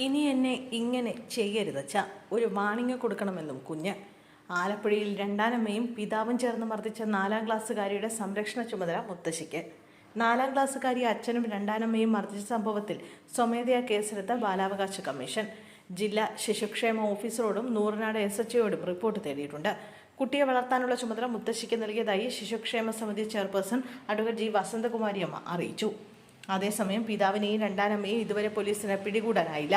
ഇനി എന്നെ ഇങ്ങനെ ചെയ്യരുതച്ച ഒരു വാണിംഗ് കൊടുക്കണമെന്നും കുഞ്ഞ്. ആലപ്പുഴയിൽ രണ്ടാനമ്മയും പിതാവും ചേർന്ന് മർദ്ദിച്ച 4-ാം ക്ലാസ്സുകാരിയുടെ സംരക്ഷണ ചുമതല മുത്തശ്ശിക്ക്. 4-ാം ക്ലാസ്സുകാരി അച്ഛനും രണ്ടാനമ്മയും മർദ്ദിച്ച സംഭവത്തിൽ സ്വമേധയാ കേസെടുത്ത ബാലാവകാശ കമ്മീഷൻ ജില്ലാ ശിശുക്ഷേമ ഓഫീസറോടും നൂറനാട് SHOയോടും റിപ്പോർട്ട് തേടിയിട്ടുണ്ട്. കുട്ടിയെ വളർത്താനുള്ള ചുമതല മുത്തശ്ശിക്ക് നൽകിയതായി ശിശുക്ഷേമ സമിതി ചെയർപേഴ്സൺ അഡ്വക്കേറ്റ് G. വസന്തകുമാരിയമ്മ അറിയിച്ചു. അതേസമയം പിതാവിനെയും രണ്ടാനമ്മയും ഇതുവരെ പോലീസിന് പിടികൂടാനായില്ല.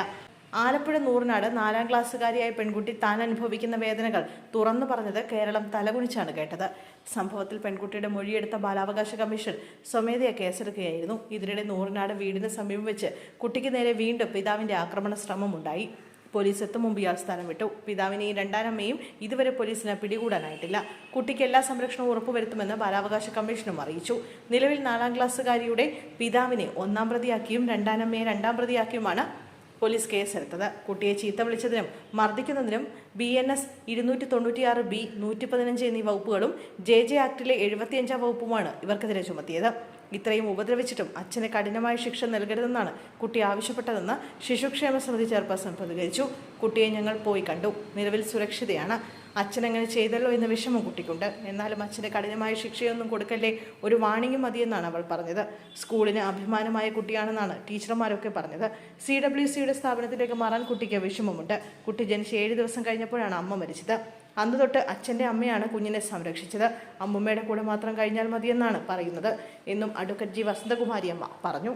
ആലപ്പുഴ നൂറനാട് 4-ാം ക്ലാസ്സുകാരിയായ പെൺകുട്ടി താൻ അനുഭവിക്കുന്ന വേദനകൾ തുറന്നു പറഞ്ഞത് കേരളം തലകുനിച്ചാണ് കേട്ടത്. സംഭവത്തിൽ പെൺകുട്ടിയുടെ മൊഴിയെടുത്ത ബാലാവകാശ കമ്മീഷൻ സ്വമേധയാ കേസെടുക്കുകയായിരുന്നു. ഇതിനിടെ നൂറനാട് വീടിന് സമീപം വെച്ച് കുട്ടിക്ക് നേരെ വീണ്ടും പിതാവിന്റെ ആക്രമണ ശ്രമമുണ്ടായി. പോലീസ് എത്തും മുമ്പ് ഇയാൾ സ്ഥലം വിട്ടു. പിതാവിനെയും രണ്ടാനമ്മയും ഇതുവരെ പോലീസിന് പിടികൂടാനായിട്ടില്ല. കുട്ടിക്ക് എല്ലാ സംരക്ഷണവും ഉറപ്പുവരുത്തുമെന്ന് ബാലാവകാശ കമ്മീഷനും അറിയിച്ചു. നിലവിൽ 4-ാം ക്ലാസ്സുകാരിയുടെ പിതാവിനെ 1-ാം പ്രതിയാക്കിയും രണ്ടാനമ്മയെ 2-ാം പ്രതിയാക്കിയുമാണ് പോലീസ് കേസെടുത്തത്. കുട്ടിയെ ചീത്ത വിളിച്ചതിനും മർദ്ദിക്കുന്നതിനും BNS 296B, 115 എന്നീ വകുപ്പുകളും JJ ആക്ടിലെ 75-ാം വകുപ്പുമാണ് ഇവർക്കെതിരെ ചുമത്തിയത്. ഇത്രയും ഉപദ്രവിച്ചിട്ടും അച്ഛന് കഠിനമായ ശിക്ഷ നൽകരുതെന്നാണ് കുട്ടി ആവശ്യപ്പെട്ടതെന്ന് ശിശുക്ഷേമ സമിതി ചെയർപേഴ്സൺ പ്രതികരിച്ചു. കുട്ടിയെ ഞങ്ങൾ പോയി കണ്ടു. നിലവിൽ സുരക്ഷിതയാണ്. അച്ഛൻ അങ്ങനെ ചെയ്തല്ലോ എന്ന വിഷമം കുട്ടിക്കുണ്ട്. എന്നാലും അച്ഛന് കഠിനമായ ശിക്ഷയൊന്നും കൊടുക്കല്ലേ, ഒരു വാണിംഗ് മതിയെന്നാണ് അവൾ പറഞ്ഞത്. സ്കൂളിന് അഭിമാനമായ കുട്ടിയാണെന്നാണ് ടീച്ചർമാരൊക്കെ പറഞ്ഞത്. CWCയുടെ സ്ഥാപനത്തിലേക്ക് മാറാൻ കുട്ടിക്ക് വിഷമമുണ്ട്. കുട്ടി ജനിച്ച് 7 ദിവസം കഴിഞ്ഞപ്പോഴാണ് അമ്മ മരിച്ചത്. അന്ന് തൊട്ട് അച്ഛൻ്റെ അമ്മയാണ് കുഞ്ഞിനെ സംരക്ഷിച്ചത്. അമ്മുമ്മയുടെ കൂടെ മാത്രം കഴിഞ്ഞാൽ മതിയെന്നാണ് പറയുന്നത് എന്നും അഡ്വക്കേറ്റ് G. വസന്തകുമാരിയമ്മ പറഞ്ഞു.